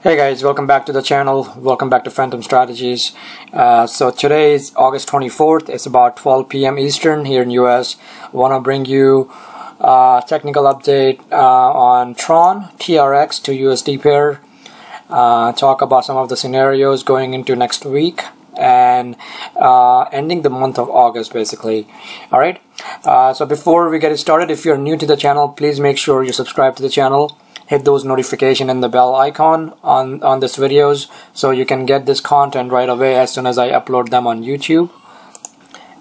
Hey guys, welcome back to the channel. Welcome back to Phantom.Strategies. So today is August 24th. It's about 12 p.m. Eastern here in US. I want to bring you a technical update on Tron TRX to USD pair. Talk about some of the scenarios going into next week and ending the month of August basically. Alright, so before we get started, if you're new to the channel, please make sure you subscribe to the channel. Hit those notification and the bell icon on this videos so you can get this content right away as soon as I upload them on YouTube.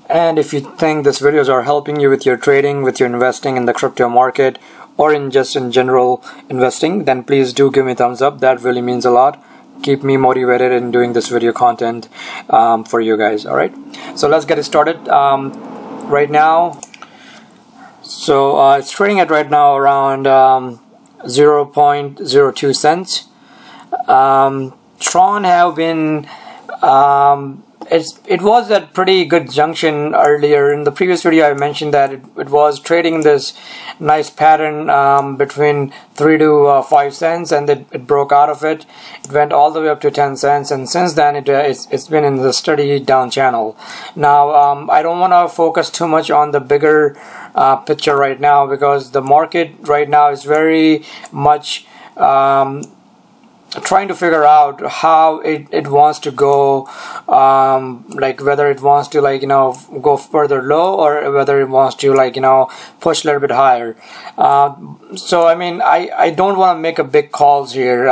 And if you think these videos are helping you with your trading, with your investing in the crypto market, or in general investing, then please do give me a thumbs up. That really means a lot. Keep me motivated in doing this video content for you guys. Alright, so let's get it started right now. So it's trading at right now around 0.02 cents. Tron have been it was at pretty good junction earlier. In the previous video I mentioned that it was trading this nice pattern between 3 to 5 cents, and it broke out of it. It went all the way up to 10 cents, and since then it's been in the steady down channel. Now I don't want to focus too much on the bigger picture right now, because the market right now is very much trying to figure out how it wants to go, like whether it wants to go further low, or whether it wants to push a little bit higher. So I mean, I don't want to make a big calls here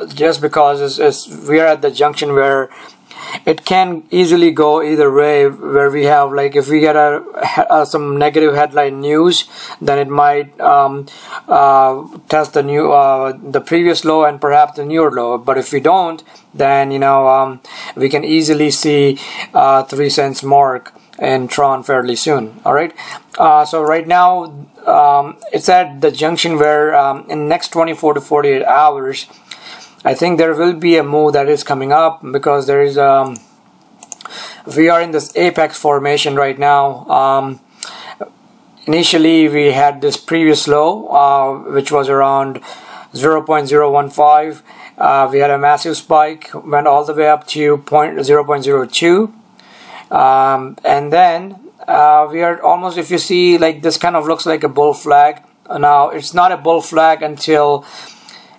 just because we are at the junction where it can easily go either way, where we have if we get some negative headline news, then it might test the previous low and perhaps the newer low. But if we don't, then we can easily see 3 cents mark in Tron fairly soon. Alright, so right now it's at the junction where in next 24 to 48 hours I think there will be a move that is coming up, because there is we are in this apex formation right now. Initially we had this previous low which was around 0.015. We had a massive spike, went all the way up to 0.02, and then we are almost, if you see, this kind of looks like a bull flag. Now it's not a bull flag until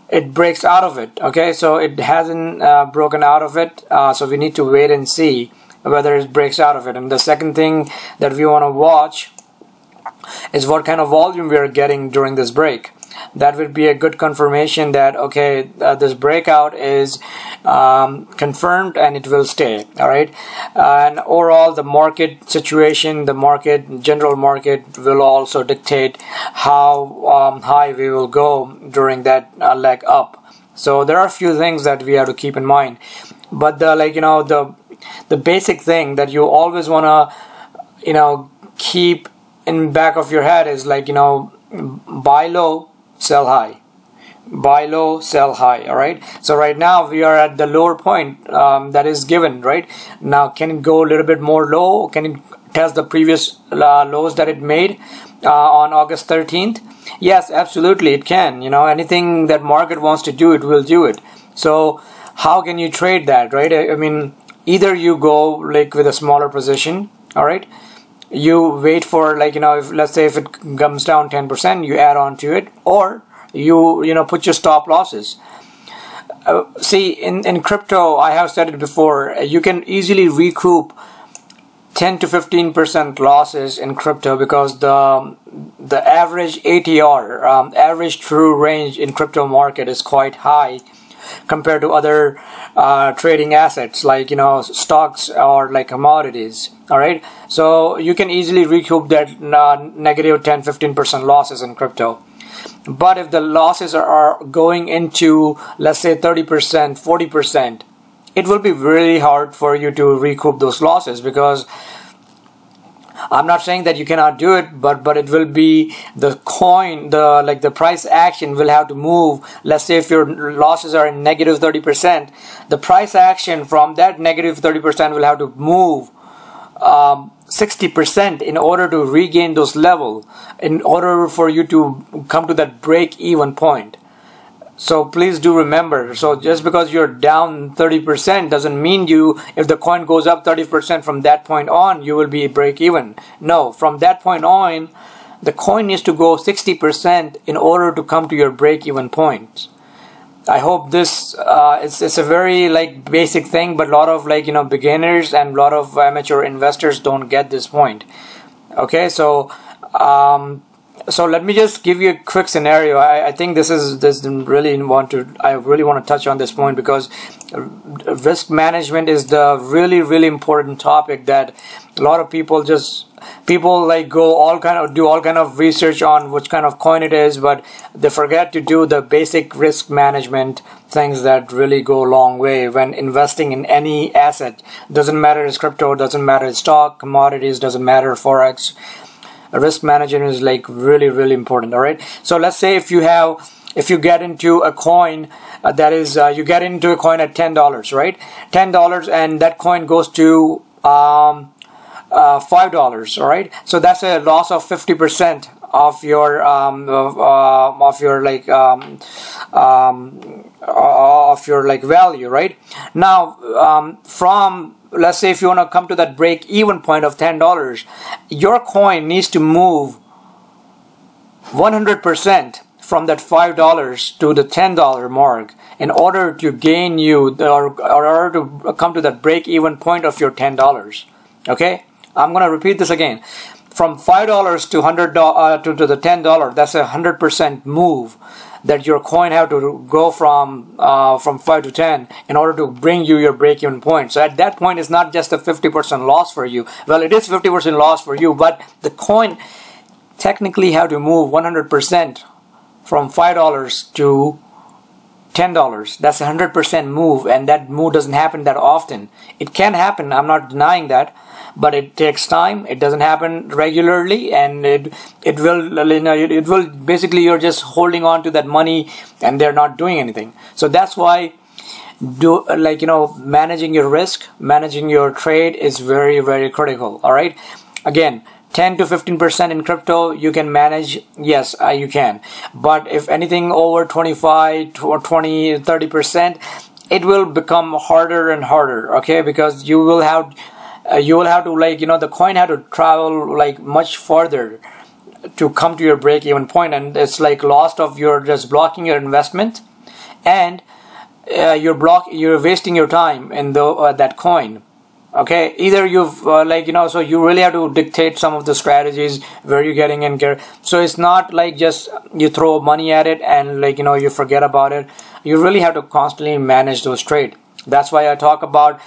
it breaks out of it. Okay, so it hasn't broken out of it, so we need to wait and see whether it breaks out of it. And the second thing that we want to watch is what kind of volume we are getting during this break. That would be a good confirmation that okay, this breakout is confirmed and it will stay. Alright, and overall the market situation, general market will also dictate how high we will go during that leg up. So there are a few things that we have to keep in mind, but the basic thing that you always want to keep in back of your head is buy low, sell high. Buy low, sell high. Alright, so right now we are at the lower point that is given. Right now, can it go a little bit more low? Can it test the previous lows that it made on August 13th? Yes, absolutely it can. Anything that market wants to do, it will do it. So how can you trade that? Right, I mean, either you go with a smaller position. Alright, you wait for if, let's say, if it comes down 10%, you add on to it, or you put your stop losses. See, in crypto, I have said it before, you can easily recoup 10 to 15% losses in crypto, because the average ATR, average true range in crypto market is quite high compared to other trading assets like stocks or commodities. Alright, so you can easily recoup that negative 10-15% losses in crypto. But if the losses are going into, let's say, 30%, 40%, it will be really hard for you to recoup those losses, because I'm not saying that you cannot do it, but it will be the coin, the price action will have to move. Let's say if your losses are in negative 30%, the price action from that negative 30% will have to move 60% in order to regain those levels, in order for you to come to that break-even point. So please do remember, so just because you're down 30% doesn't mean if the coin goes up 30% from that point on, you will be break even. No, from that point on, the coin needs to go 60% in order to come to your break even point. I hope this it's a very like basic thing, but a lot of like beginners and a lot of amateur investors don't get this point. Okay, so let me just give you a quick scenario. I think I really want to touch on this point, because risk management is the really important topic that a lot of people like do all kind of research on which kind of coin it is, but they forget to do the basic risk management things that really go a long way when investing in any asset. Doesn't matter it's crypto, doesn't matter it's stock, commodities, doesn't matter forex. Risk management is like really important. All right, so let's say if you get into a coin you get into a coin at $10, right? $10, and that coin goes to $5, all right? So that's a loss of 50% of your value, right? Now let's say if you want to come to that break even point of $10, your coin needs to move 100% from that $5 to the $10 mark in order to gain or order to come to that break even point of your $10. Okay, I'm gonna repeat this again. From $5 to $100 to the $10, that's 100% move that your coin have to go from 5 to 10 in order to bring you your break-even point. So at that point, it's not just a 50% loss for you. Well, it is 50% loss for you, but the coin technically have to move 100% from $5 to $10. That's a 100% move, and that move doesn't happen that often. It can happen, I'm not denying that, but it takes time. It doesn't happen regularly, and it will basically, you're just holding on to that money and they're not doing anything. So that's why managing your risk, managing your trade is very critical. All right, again, 10 to 15% in crypto you can manage. Yes, you can, but if anything over 25 or 20-30%, it will become harder and harder. Okay, because you will have to the coin have to travel like much further to come to your break-even point, and it's like lost of you're just blocking your investment, and you're wasting your time in that coin. Okay, either you've so you really have to dictate some of the strategies where you're getting in gear. So it's not like just you throw money at it and you forget about it. You really have to constantly manage those trades. That's why I talk about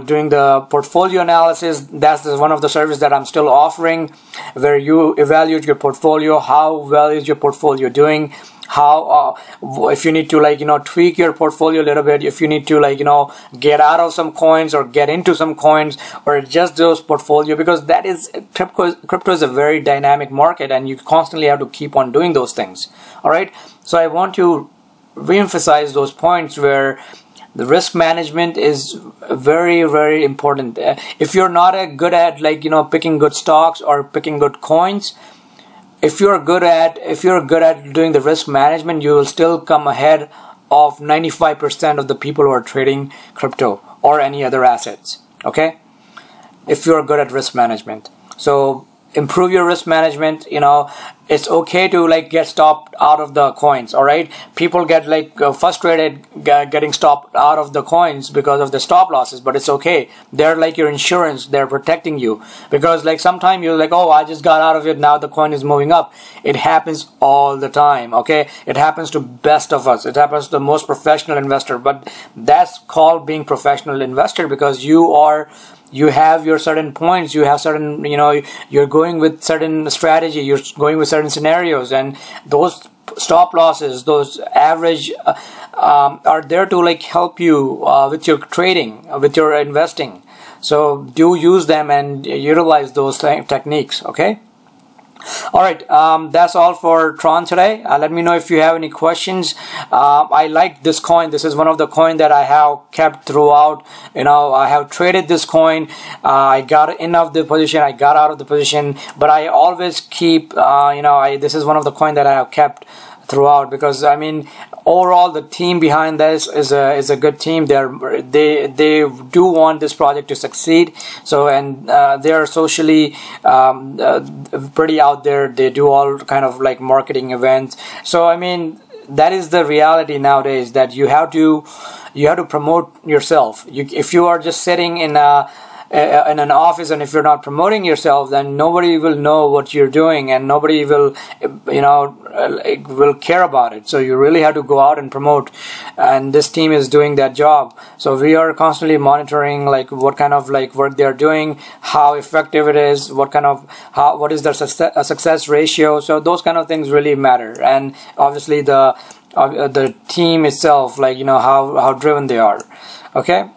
doing the portfolio analysis. That's one of the services that I'm still offering, where you evaluate your portfolio. How well is your portfolio doing? How if you need to tweak your portfolio a little bit, if you need to get out of some coins or get into some coins or adjust those portfolio, because that is crypto is a very dynamic market, and you constantly have to keep on doing those things. All right, so I want to re-emphasize those points where the risk management is very important. If you're not good at picking good stocks or picking good coins, if you're good at doing the risk management, you will still come ahead of 95% of the people who are trading crypto or any other assets. Okay, if you're good at risk management, so improve your risk management. It's okay to get stopped out of the coins. All right, people get frustrated getting stopped out of the coins because of the stop losses, but it's okay. They're like your insurance. They're protecting you, because sometimes you're oh, I just got out of it, now the coin is moving up. It happens all the time. Okay, it happens to best of us. It happens to the most professional investor, but that's called being professional investor, because you have your certain points, you have certain, you're going with certain strategy, you're going with certain scenarios, and those stop losses, those average are there to help you with your trading, with your investing. So do use them and utilize those techniques. Okay. All right, that's all for Tron today. Let me know if you have any questions. I like this coin. This is one of the coin that I have kept throughout. I have traded this coin. I got in of the position, I got out of the position, but I always keep, this is one of the coin that I have kept throughout, because I mean overall the team behind this is a good team. They do want this project to succeed. So, and they are socially pretty out there. They do all kind of like marketing events. So I mean, that is the reality nowadays, that you have to promote yourself. If you are just sitting in an office, and if you're not promoting yourself, then nobody will know what you're doing, and nobody will will care about it. So you really have to go out and promote, and this team is doing that job. So we are constantly monitoring like what kind of like work they're doing, how effective it is, what is their success ratio. So those kind of things really matter, and obviously the team itself, like how driven they are. Okay,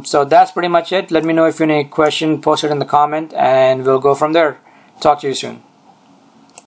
so that's pretty much it. Let me know if you have any question, post it in the comment, and we'll go from there. Talk to you soon.